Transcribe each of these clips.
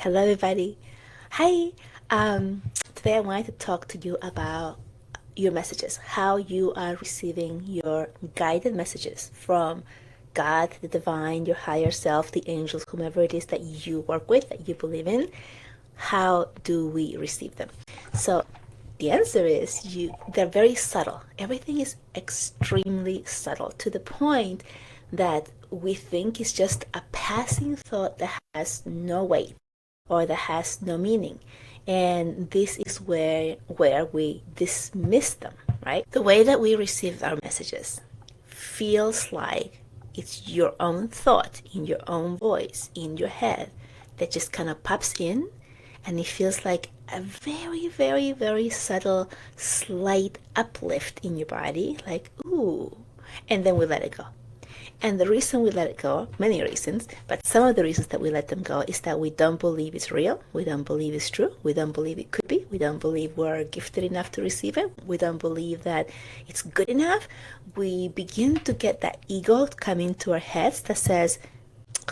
Hello, everybody. Hi. Today I wanted to talk to you about your messages, how you are receiving your guided messages from God, the divine, your higher self, the angels, whomever it is that you work with, that you believe in. How do we receive them? So the answer is they're very subtle. Everything is extremely subtle to the point that we think it's just a passing thought that has no weight or that has no meaning. And this is where we dismiss them, right? The way that we receive our messages feels like it's your own thought in your own voice in your head that just kind of pops in, and it feels like a very, very, very subtle slight uplift in your body, like ooh, and then we let it go. And the reason we let it go, many reasons, but some of the reasons that we let them go is that we don't believe it's real. We don't believe it's true. We don't believe it could be. We don't believe we're gifted enough to receive it. We don't believe that it's good enough. We begin to get that ego come into our heads that says,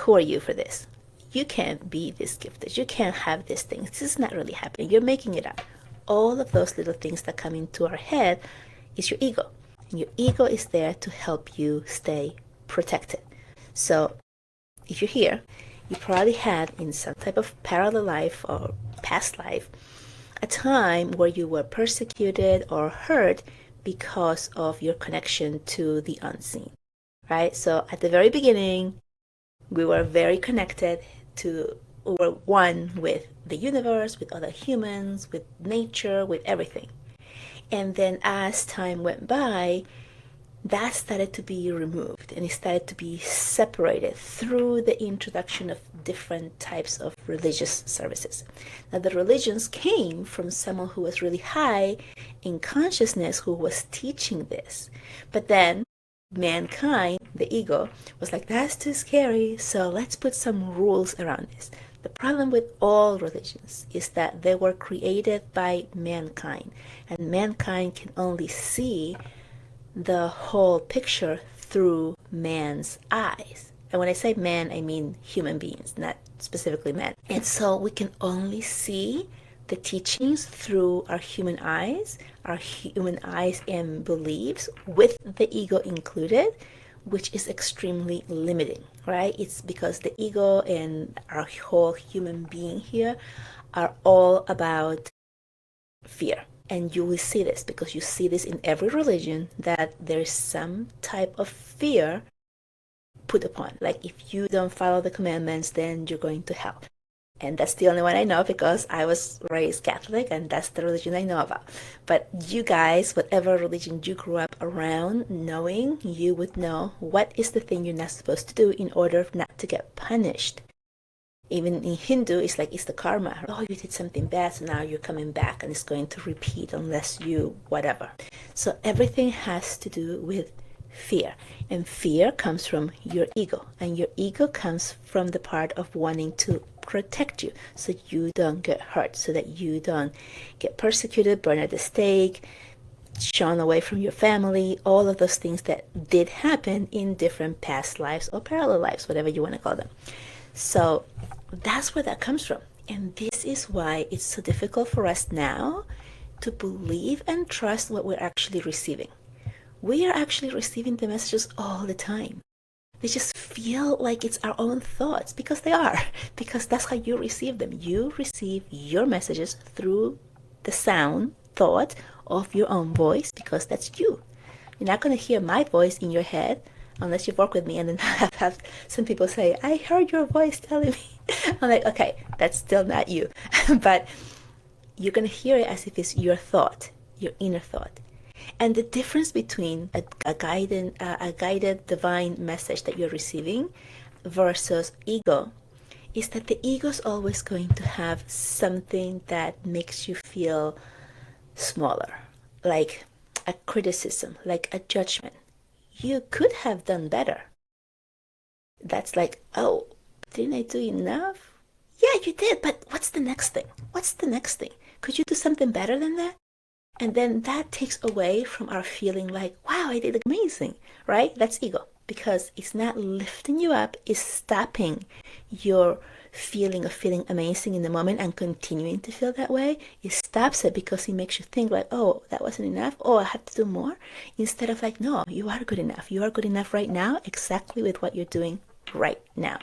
who are you for this? You can't be this gifted. You can't have these things. This is not really happening. You're making it up. All of those little things that come into our head is your ego. And your ego is there to help you stay protected. So if you're here, you probably had in some type of parallel life or past life a time where you were persecuted or hurt because of your connection to the unseen, right? So at the very beginning, we were very connected to, we were one with the universe, with other humans, with nature, with everything. And then as time went by, that started to be removed and it started to be separated through the introduction of different types of religious services. Now, the religions came from someone who was really high in consciousness who was teaching this. But then mankind, the ego, was like, that's too scary, so let's put some rules around this. The problem with all religions is that they were created by mankind, and mankind can only see the whole picture through man's eyes. And when I say man, I mean human beings, not specifically men. And so we can only see the teachings through our human eyes and beliefs, with the ego included, which is extremely limiting, right? It's because the ego and our whole human being here are all about fear. And you will see this because you see this in every religion, that there is some type of fear put upon. Like, if you don't follow the commandments, then you're going to hell. And that's the only one I know because I was raised Catholic and that's the religion I know about. But you guys, whatever religion you grew up around knowing, you would know what is the thing you're not supposed to do in order not to get punished. Even in Hindu, it's like it's the karma. Oh, you did something bad, so now you're coming back and it's going to repeat unless you whatever. So everything has to do with fear. And fear comes from your ego. And your ego comes from the part of wanting to protect you so you don't get hurt, so that you don't get persecuted, burned at the stake, shun away from your family, all of those things that did happen in different past lives or parallel lives, whatever you want to call them. So that's where that comes from. And this is why it's so difficult for us now to believe and trust what we're actually receiving. We are actually receiving the messages all the time. They just feel like it's our own thoughts, because they are, because that's how you receive them. You receive your messages through the sound, thought of your own voice, because that's you. You're not going to hear my voice in your head unless you've worked with me and then have some people say, I heard your voice telling me. I'm like, okay, that's still not you. But you're going to hear it as if it's your thought, your inner thought. And the difference between a guided divine message that you're receiving versus ego is that the ego is always going to have something that makes you feel smaller, like a criticism, like a judgment. You could have done better. That's like, oh, didn't I do enough? Yeah, you did, but what's the next thing? What's the next thing? Could you do something better than that? And then that takes away from our feeling like, wow, I did amazing, right? That's ego, because it's not lifting you up, it's stopping your feeling of feeling amazing in the moment and continuing to feel that way. It stops it because it makes you think like, oh, that wasn't enough. Oh, I have to do more. Instead of like, no, you are good enough. You are good enough right now, exactly with what you're doing right now.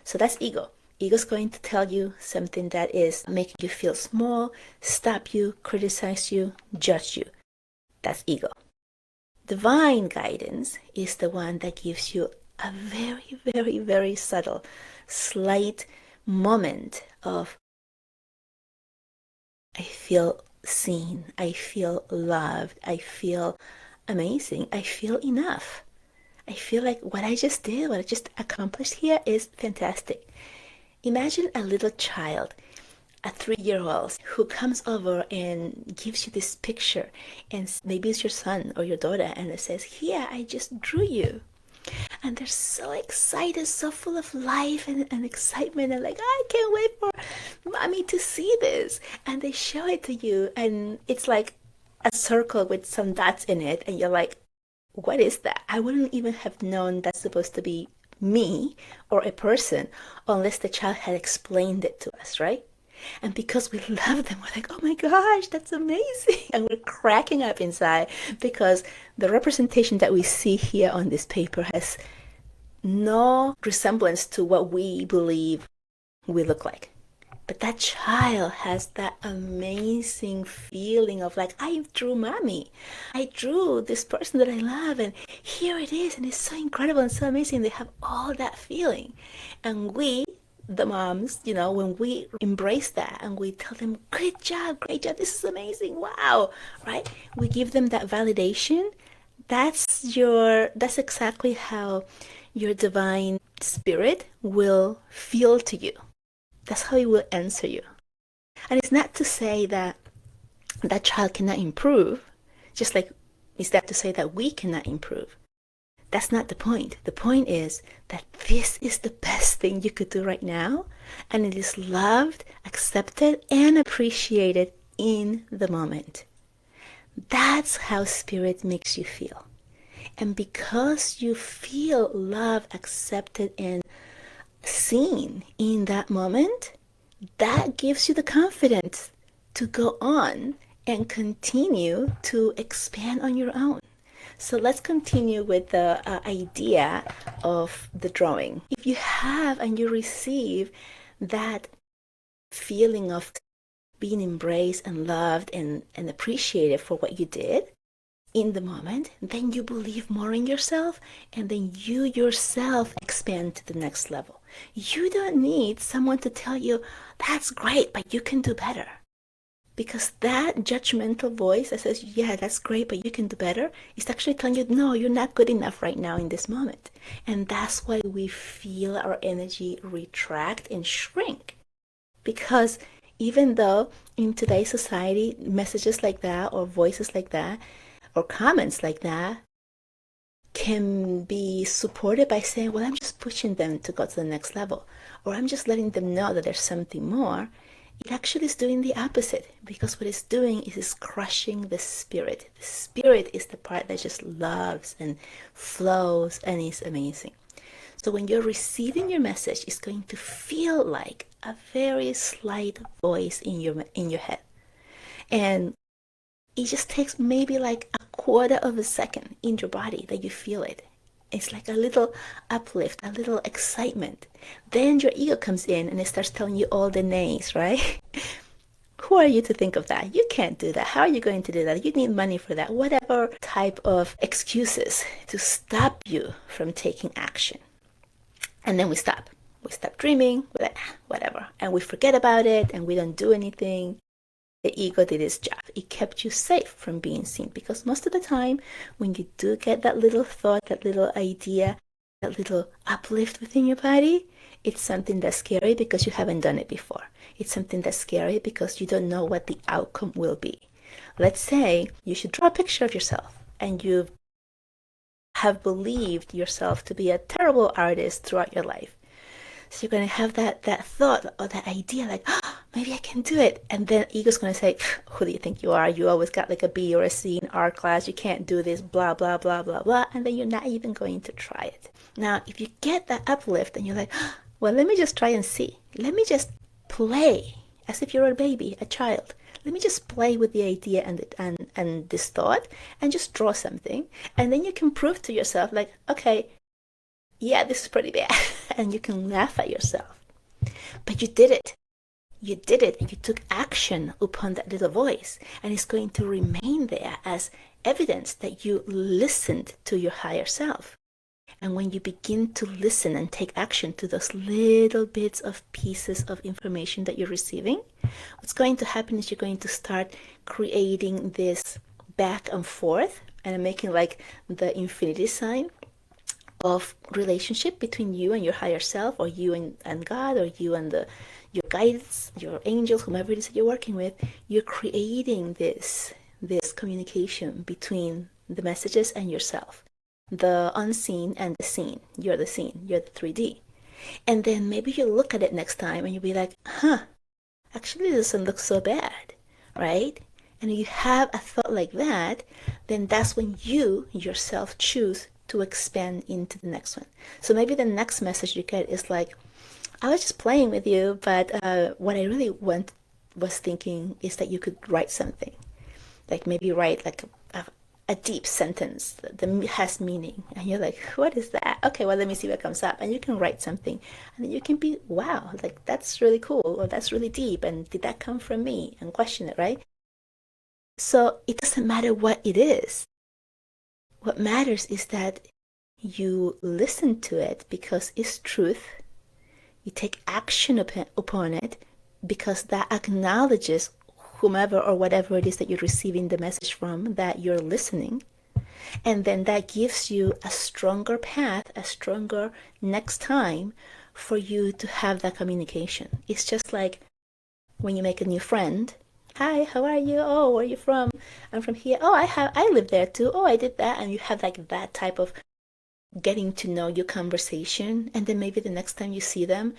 So that's ego. Ego's going to tell you something that is making you feel small, stop you, criticize you, judge you. That's ego. Divine guidance is the one that gives you a very, very, very subtle, slight moment of, I feel seen, I feel loved, I feel amazing, I feel enough. I feel like what I just did, what I just accomplished here is fantastic. Imagine a little child, a 3-year-old, who comes over and gives you this picture, and maybe it's your son or your daughter, and it says, here, I just drew you. And they're so excited, so full of life and excitement, and like, I can't wait for mommy to see this. And they show it to you, and it's like a circle with some dots in it, and you're like, what is that? I wouldn't even have known that's supposed to be me or a person unless the child had explained it to us, right? And because we love them, we're like, oh my gosh, that's amazing. And we're cracking up inside because the representation that we see here on this paper has no resemblance to what we believe we look like. But that child has that amazing feeling of like, I drew mommy. I drew this person that I love, and here it is, and it's so incredible and so amazing. They have all that feeling. And we, the moms, when we embrace that and we tell them, great job, this is amazing, wow, right? We give them that validation. That's exactly how your divine spirit will feel to you. That's how it will answer you. And it's not to say that that child cannot improve, just like it's that to say that we cannot improve. That's not the point. The point is that this is the best thing you could do right now, and it is loved, accepted, and appreciated in the moment. That's how spirit makes you feel. And because you feel loved, accepted, and seen in that moment, that gives you the confidence to go on and continue to expand on your own. So let's continue with the idea of the drawing. If you have and you receive that feeling of being embraced and loved and appreciated for what you did in the moment, then you believe more in yourself, and then you yourself expand to the next level. You don't need someone to tell you, that's great, but you can do better. Because that judgmental voice that says, yeah, that's great, but you can do better, is actually telling you, no, you're not good enough right now in this moment. And that's why we feel our energy retract and shrink. Because even though in today's society, messages like that or voices like that or comments like that can be supported by saying, well, I'm just pushing them to go to the next level, or I'm just letting them know that there's something more, it actually is doing the opposite, because what it's doing is it's crushing the spirit. The spirit is the part that just loves and flows and is amazing. So when you're receiving your message, it's going to feel like a very slight voice in your head. And it just takes maybe like a quarter of a second in your body that you feel it. It's like a little uplift, a little excitement. Then your ego comes in and it starts telling you all the nays, right? Who are you to think of that? You can't do that. How are you going to do that? You need money for that. Whatever type of excuses to stop you from taking action. And then we stop. We stop dreaming. We're like, whatever. And we forget about it and we don't do anything. The ego did its job. It kept you safe from being seen, because most of the time when you do get that little thought, that little idea, that little uplift within your body, it's something that's scary because you haven't done it before. It's something that's scary because you don't know what the outcome will be. Let's say you should draw a picture of yourself and you have believed yourself to be a terrible artist throughout your life. So you're going to have that thought or that idea like, oh, maybe I can do it. And then ego's going to say, who do you think you are? You always got like a B or a C in art class. You can't do this, blah, blah, blah, blah, blah. And then you're not even going to try it. Now, if you get that uplift and you're like, oh, Well, let me just try and see. Let me just play as if you're a baby, a child. Let me just play with the idea and this thought and just draw something. And then you can prove to yourself, like, okay, yeah, this is pretty bad. And you can laugh at yourself. But you did it. You did it. You took action upon that little voice. And it's going to remain there as evidence that you listened to your higher self. And when you begin to listen and take action to those little bits of pieces of information that you're receiving, what's going to happen is you're going to start creating this back and forth and making like the infinity sign of relationship between you and your higher self, or you and God, or you and your guides, your angels, whomever it is that you're working with. You're creating this communication between the messages and yourself, the unseen and the seen. You're the seen, you're the 3D. And then maybe you'll look at it next time and you'll be like, actually this doesn't look so bad, right? And if you have a thought like that, then that's when you yourself choose to expand into the next one. So maybe the next message you get is like, I was just playing with you, but what I really was thinking is that you could write something, like maybe write like a deep sentence that has meaning, and you're like, what is that? Okay, well, let me see what comes up. And you can write something, and then you can be, wow, like that's really cool, or that's really deep, and did that come from me? And question it, right? So it doesn't matter what it is. What matters is that you listen to it because it's truth. You take action upon it because that acknowledges whomever or whatever it is that you're receiving the message from, that you're listening. And then that gives you a stronger path, a stronger next time for you to have that communication. It's just like when you make a new friend. Hi, how are you? Oh, where are you from? I'm from here. Oh, I live there too. Oh, I did that. And you have like that type of getting to know you conversation. And then maybe the next time you see them,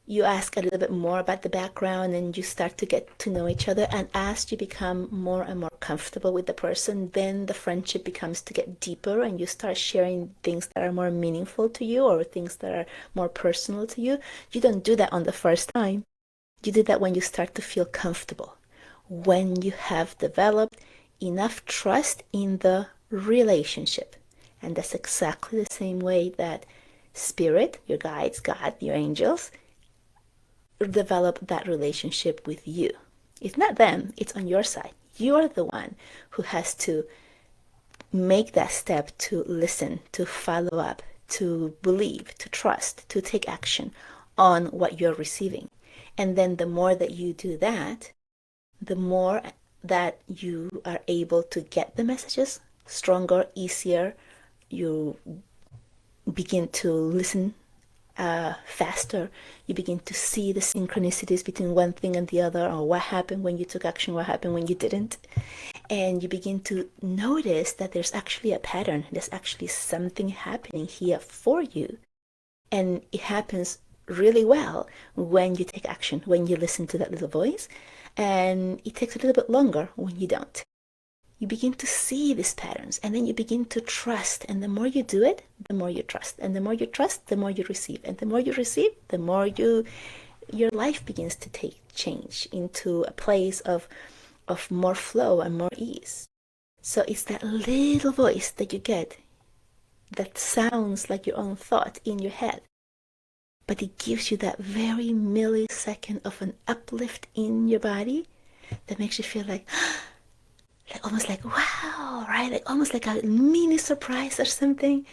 you ask a little bit more about the background and you start to get to know each other. And as you become more and more comfortable with the person, then the friendship becomes to get deeper and you start sharing things that are more meaningful to you or things that are more personal to you. You don't do that on the first time. You do that when you start to feel comfortable, when you have developed enough trust in the relationship. And that's exactly the same way that spirit, your guides, God, your angels, develop that relationship with you. It's not them, it's on your side. You're the one who has to make that step to listen, to follow up, to believe, to trust, to take action on what you're receiving. And then the more that you do that, the more that you are able to get the messages stronger, easier. You begin to listen faster. You begin to see the synchronicities between one thing and the other, or what happened when you took action, what happened when you didn't. And you begin to notice that there's actually a pattern. There's actually something happening here for you. And it happens really well when you take action, when you listen to that little voice. And it takes a little bit longer when you don't. You begin to see these patterns and then you begin to trust. And the more you do it, the more you trust. And the more you trust, the more you receive. And the more you receive, the more your life begins to take change into a place of more flow and more ease. So it's that little voice that you get that sounds like your own thought in your head. But it gives you that very millisecond of an uplift in your body that makes you feel like almost like wow, right? Like almost like a mini surprise or something.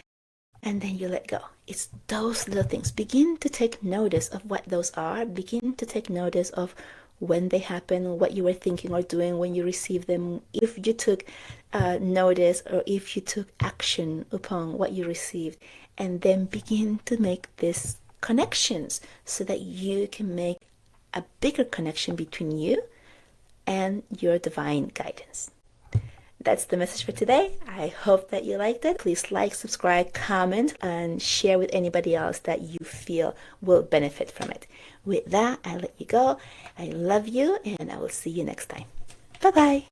And then you let go. It's those little things. Begin to take notice of what those are. Begin to take notice of when they happen, what you were thinking or doing when you received them. If you took notice or if you took action upon what you received, and then begin to make these connections so that you can make a bigger connection between you and your divine guidance. That's the message for today. I hope that you liked it. Please like, subscribe, comment, and share with anybody else that you feel will benefit from it. With that, I let you go. I love you, and I will see you next time. Bye-bye.